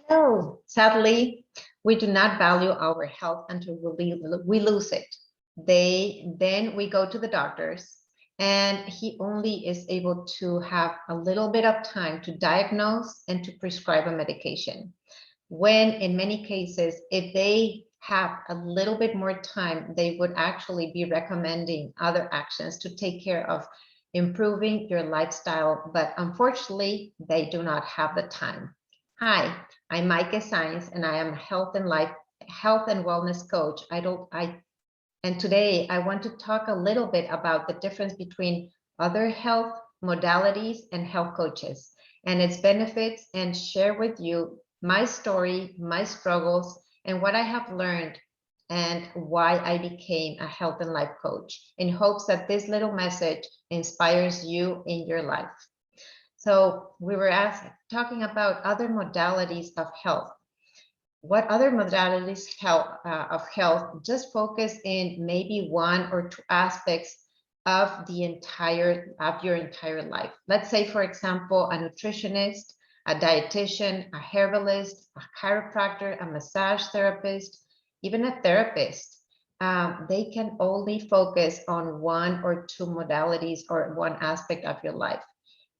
No, sadly, we do not value our health until we lose it. Then we go to the doctors, and he only is able to have a little bit of time to diagnose and to prescribe a medication. When in many cases, if they have a little bit more time, they would actually be recommending other actions to take care of improving your lifestyle. But unfortunately, they do not have the time. Hi, I'm Maaike Science, and I am a health and wellness coach. And today I want to talk a little bit about the difference between other health modalities and health coaches and its benefits, and share with you my story, my struggles, and what I have learned and why I became a health and life coach, in hopes that this little message inspires you in your life. So we were talking about other modalities of health. What other modalities of health just focus in maybe one or two aspects of your entire life. Let's say, for example, a nutritionist, a dietitian, a herbalist, a chiropractor, a massage therapist, even a therapist. They can only focus on one or two modalities or one aspect of your life.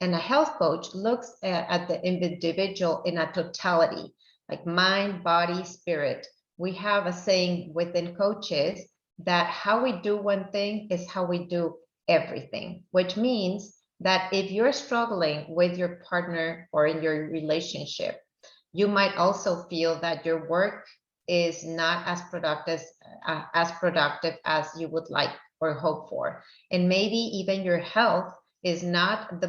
And a health coach looks at the individual in a totality, like mind, body, spirit. We have a saying within coaches that how we do one thing is how we do everything, which means that if you're struggling with your partner or in your relationship, you might also feel that your work is not as productive as you would like or hope for. And maybe even your health is not at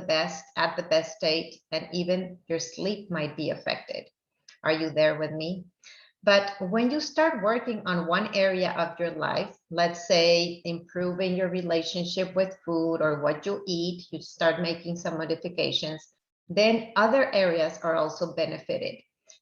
the best state, and even your sleep might be affected. Are you there with me? But when you start working on one area of your life, let's say improving your relationship with food or what you eat, you start making some modifications, then other areas are also benefited.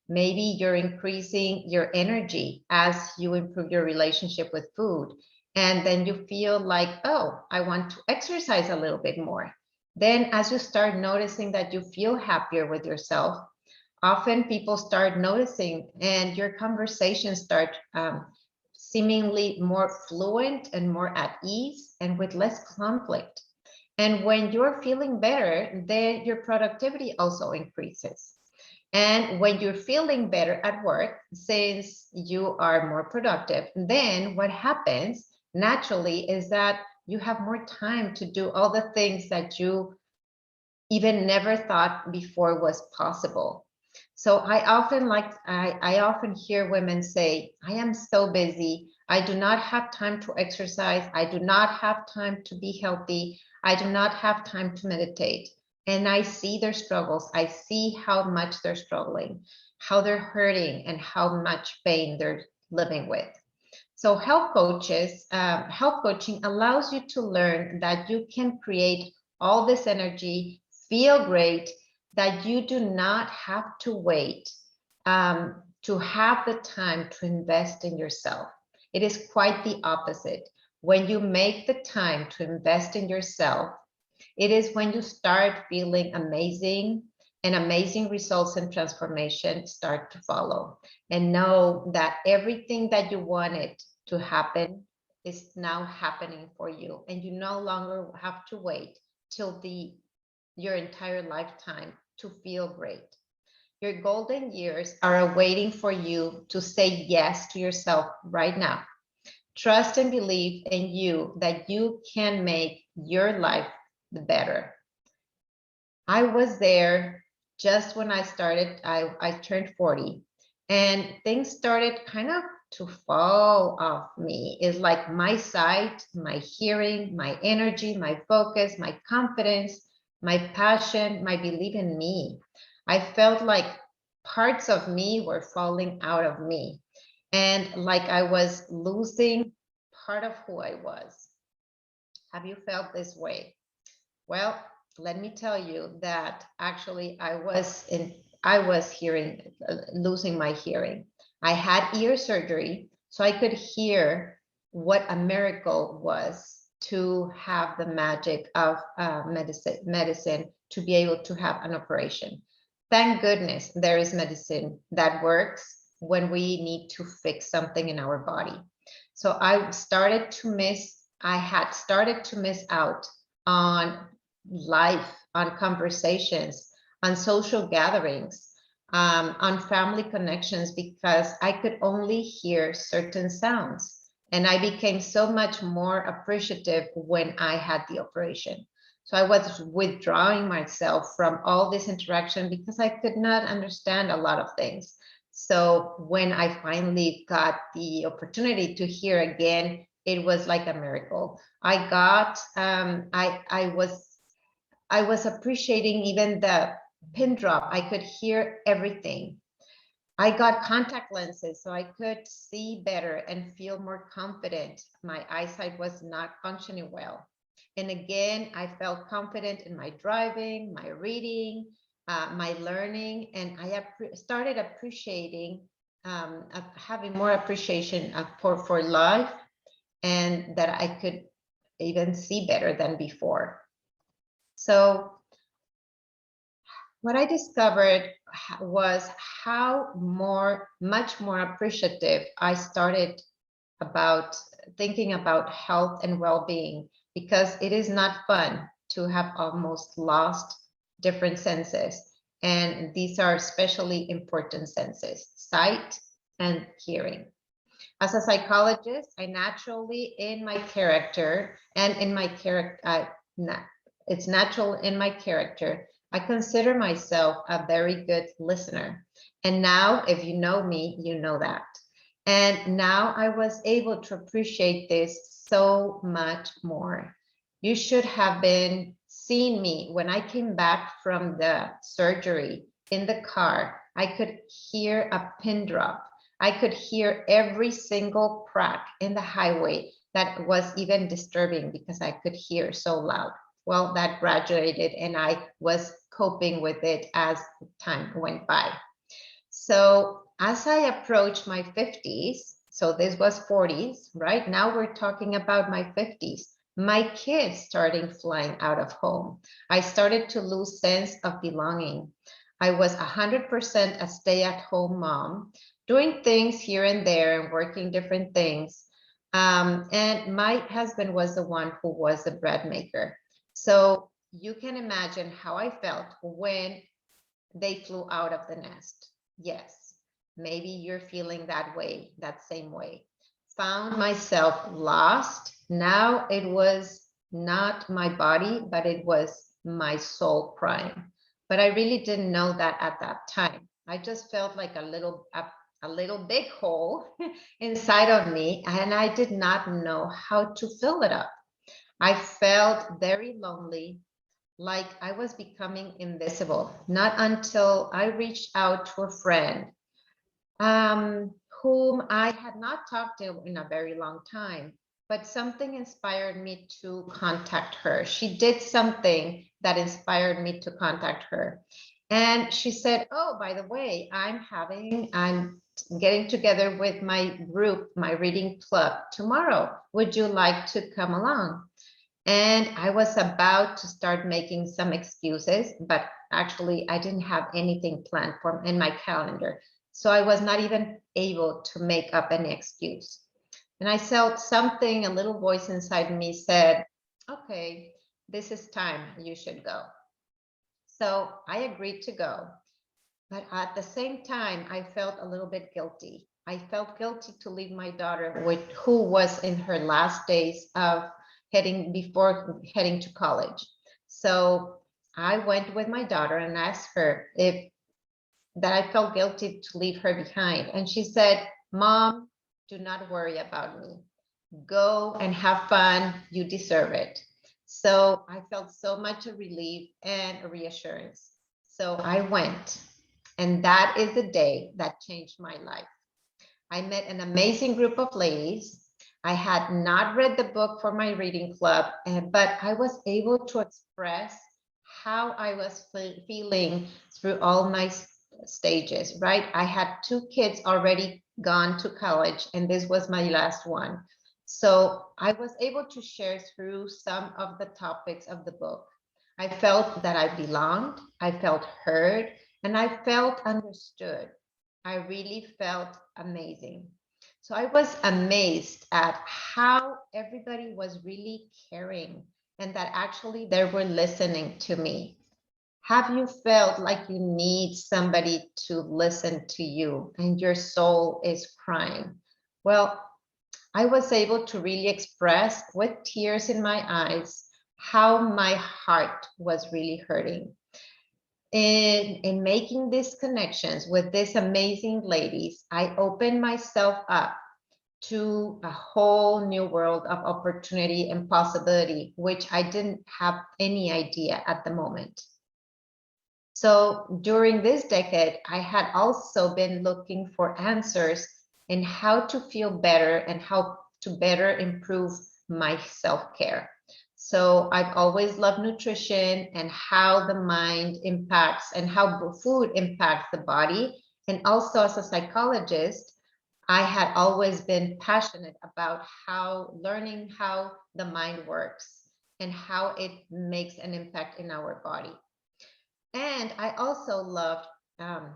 Maybe you're increasing your energy as you improve your relationship with food. And then you feel like, oh, I want to exercise a little bit more. Then as you start noticing that you feel happier with yourself, often people start noticing and your conversations start seemingly more fluent and more at ease and with less conflict. And when you're feeling better, then your productivity also increases. And when you're feeling better at work, since you are more productive, then what happens naturally is that you have more time to do all the things that you even never thought before was possible. So I often hear women say, I am so busy. I do not have time to exercise. I do not have time to be healthy. I do not have time to meditate. And I see their struggles. I see how much they're struggling, how they're hurting, and how much pain they're living with. So health coaching allows you to learn that you can create all this energy, feel great, that you do not have to wait to have the time to invest in yourself. It is quite the opposite. When you make the time to invest in yourself, it is when you start feeling amazing, and amazing results and transformation start to follow. And know that everything that you wanted to happen is now happening for you. And you no longer have to wait till your entire lifetime to feel great. Your golden years are awaiting for you to say yes to yourself right now. Trust and believe in you that you can make your life better. I was there just when I started, I turned 40, and things started kind of to fall off me. It's like my sight, my hearing, my energy, my focus, my confidence, my passion, my belief in me. I felt like parts of me were falling out of me, and like I was losing part of who I was. Have you felt this way? Well, let me tell you that actually I was losing my hearing. I had ear surgery, so I could hear what a miracle was to have the magic of medicine to be able to have an operation. Thank goodness there is medicine that works when we need to fix something in our body. So I had started to miss out on life, on conversations, on social gatherings, on family connections, because I could only hear certain sounds. And I became so much more appreciative when I had the operation. So I was withdrawing myself from all this interaction because I could not understand a lot of things. So when I finally got the opportunity to hear again, it was like a miracle. I was appreciating even the pin drop. I could hear everything. I got contact lenses so I could see better and feel more confident. My eyesight was not functioning well. And again, I felt confident in my driving, my reading, my learning, and I started appreciating, having more appreciation for life, and that I could even see better than before. So what I discovered was how much more appreciative I started about thinking about health and well-being, because it is not fun to have almost lost different senses. And these are especially important senses: sight and hearing. As a psychologist, I naturally, in my character, and in my character, it's natural in my character, I consider myself a very good listener. And now, if you know me, you know that. And now I was able to appreciate this so much more. You should have been seeing me when I came back from the surgery in the car. I could hear a pin drop. I could hear every single crack in the highway that was even disturbing because I could hear so loud. Well, that graduated and I was coping with it as time went by. So as I approached my 50s, so this was 40s, right? Now we're talking about my 50s. My kids starting flying out of home. I started to lose sense of belonging. I was 100% a stay-at-home mom, doing things here and there and working different things. And my husband was the one who was the bread maker. So you can imagine how I felt when they flew out of the nest. Yes, maybe you're feeling that way, that same way. Found myself lost. Now it was not my body, but it was my soul crying. But I really didn't know that at that time. I just felt like a little big hole inside of me, and I did not know how to fill it up. I felt very lonely, like I was becoming invisible. Not until I reached out to a friend, whom I had not talked to in a very long time, but something inspired me to contact her. She did something that inspired me to contact her. And she said, "Oh, by the way, I'm getting together with my group, my reading club tomorrow. Would you like to come along?" And I was about to start making some excuses, but actually I didn't have anything planned for in my calendar. So I was not even able to make up any excuse. And I felt something, a little voice inside me said, "Okay, this is time, you should go." So I agreed to go. But at the same time, I felt a little bit guilty. I felt guilty to leave my daughter, who was in her last days of before heading to college. So I went with my daughter and asked her if that I felt guilty to leave her behind. And she said, "Mom, do not worry about me. Go and have fun. You deserve it." So I felt so much a relief and a reassurance. So I went. And that is the day that changed my life. I met an amazing group of ladies. I had not read the book for my reading club, but I was able to express how I was feeling through all my stages, right? I had 2 kids already gone to college, and this was my last one. So I was able to share through some of the topics of the book. I felt that I belonged, I felt heard, and I felt understood. I really felt amazing. So I was amazed at how everybody was really caring and that actually they were listening to me. Have you felt like you need somebody to listen to you and your soul is crying? Well, I was able to really express with tears in my eyes how my heart was really hurting. In making these connections with these amazing ladies, I opened myself up to a whole new world of opportunity and possibility, which I didn't have any idea at the moment. So during this decade, I had also been looking for answers in how to feel better and how to better improve my self-care. So I've always loved nutrition and how the mind impacts and how food impacts the body. And also as a psychologist, I had always been passionate about how learning how the mind works and how it makes an impact in our body. And I also loved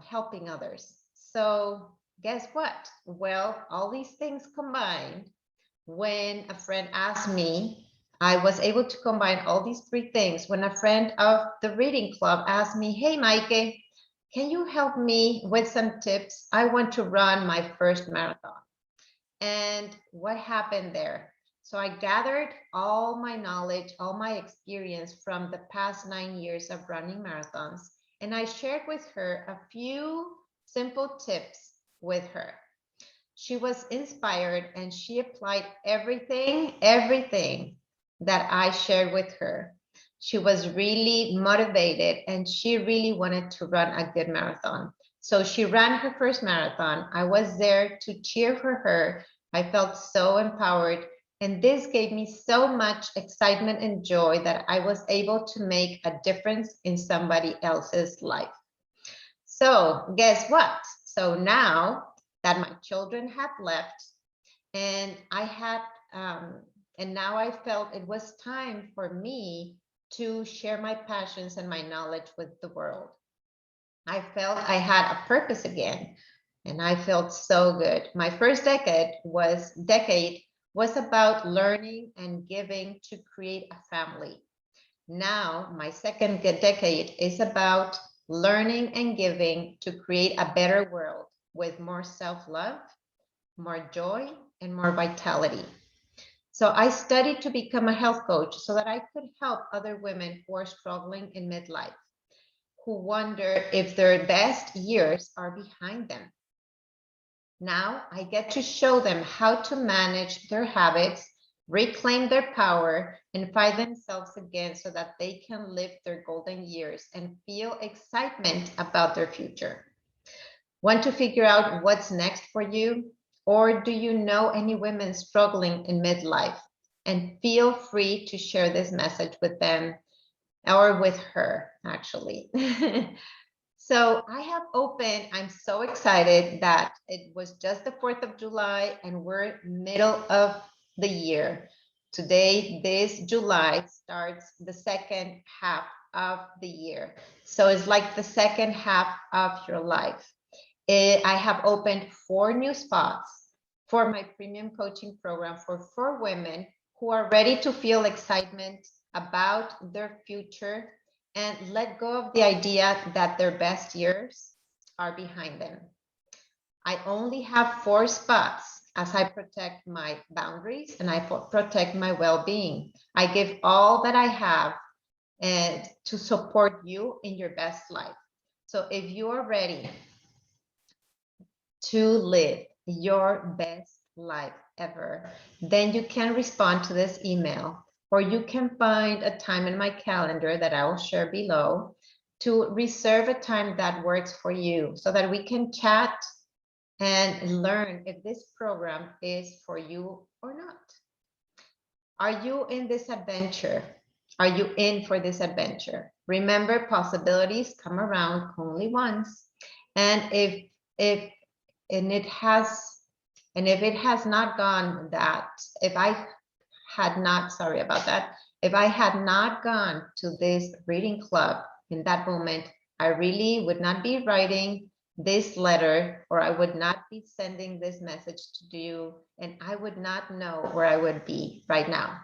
helping others. So guess what? Well, all these things combined, when a friend asked me, I was able to combine all these three things. When a friend of the reading club asked me, hey, Maaike, can you help me with some tips? I want to run my first marathon. And what happened there? So I gathered all my knowledge, all my experience from the past 9 years of running marathons, and I shared with her a few simple tips with her. She was inspired and she applied everything that I shared with her. She was really motivated and she really wanted to run a good marathon. So she ran her first marathon. I was there to cheer for her. I felt so empowered. And this gave me so much excitement and joy that I was able to make a difference in somebody else's life. So guess what? So now that my children had left and I had, and now I felt it was time for me to share my passions and my knowledge with the world. I felt I had a purpose again, and I felt so good. My first decade was about learning and giving to create a family. Now, my second decade is about learning and giving to create a better world with more self-love, more joy, and more vitality. So I studied to become a health coach so that I could help other women who are struggling in midlife, who wonder if their best years are behind them. Now I get to show them how to manage their habits, reclaim their power, and find themselves again so that they can live their golden years and feel excitement about their future. Want to figure out what's next for you? Or do you know any women struggling in midlife? And feel free to share this message with them or with her, actually. So I have opened, I'm so excited that it was just the 4th of July and we're middle of the year. Today, this July starts the second half of the year. So it's like the second half of your life. I have opened 4 new spots for my premium coaching program for 4 women who are ready to feel excitement about their future and let go of the idea that their best years are behind them. I only have 4 spots as I protect my boundaries and I protect my well-being. I give all that I have and to support you in your best life. So if you are ready to live your best life ever, then you can respond to this email, or you can find a time in my calendar that I will share below to reserve a time that works for you so that we can chat and learn if this program is for you or not. Are you in this adventure? Are you in for this adventure? Remember, possibilities come around only once. And if and it has, and if it has not gone that, if I had not, sorry about that, if I had not gone to this reading club in that moment, I really would not be writing this letter, or I would not be sending this message to you, and I would not know where I would be right now.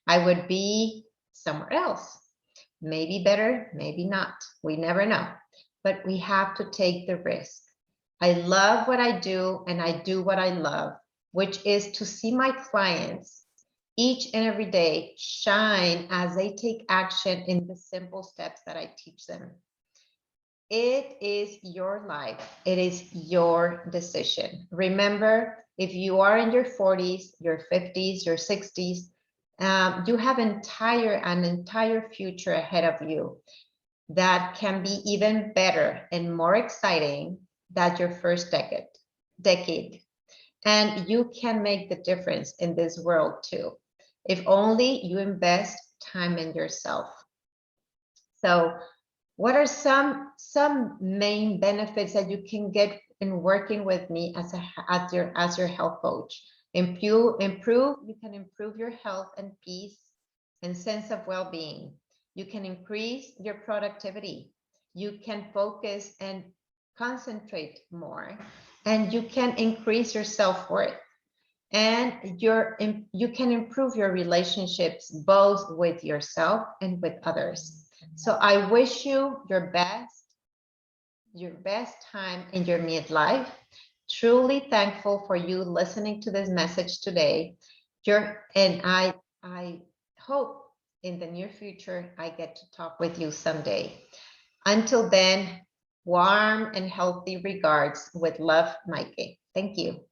I would be somewhere else. Maybe better, maybe not. We never know. But we have to take the risk. I love what I do, and I do what I love, which is to see my clients each and every day shine as they take action in the simple steps that I teach them. It is your life. It is your decision. Remember, if you are in your 40s, your 50s, your 60s, you have an entire future ahead of you that can be even better and more exciting than your first decade. And you can make the difference in this world too, if only you invest time in yourself. So what are some main benefits that you can get in working with me as your health coach? You can improve your health and peace and sense of well-being. You can increase your productivity. You can focus and concentrate more, and you can increase your self-worth, and you can improve your relationships both with yourself and with others. So I wish you your best time in your midlife. Truly thankful for you listening to this message today. And I hope in the near future I get to talk with you someday. Until then, warm and healthy regards. With love, Maaike. Thank you.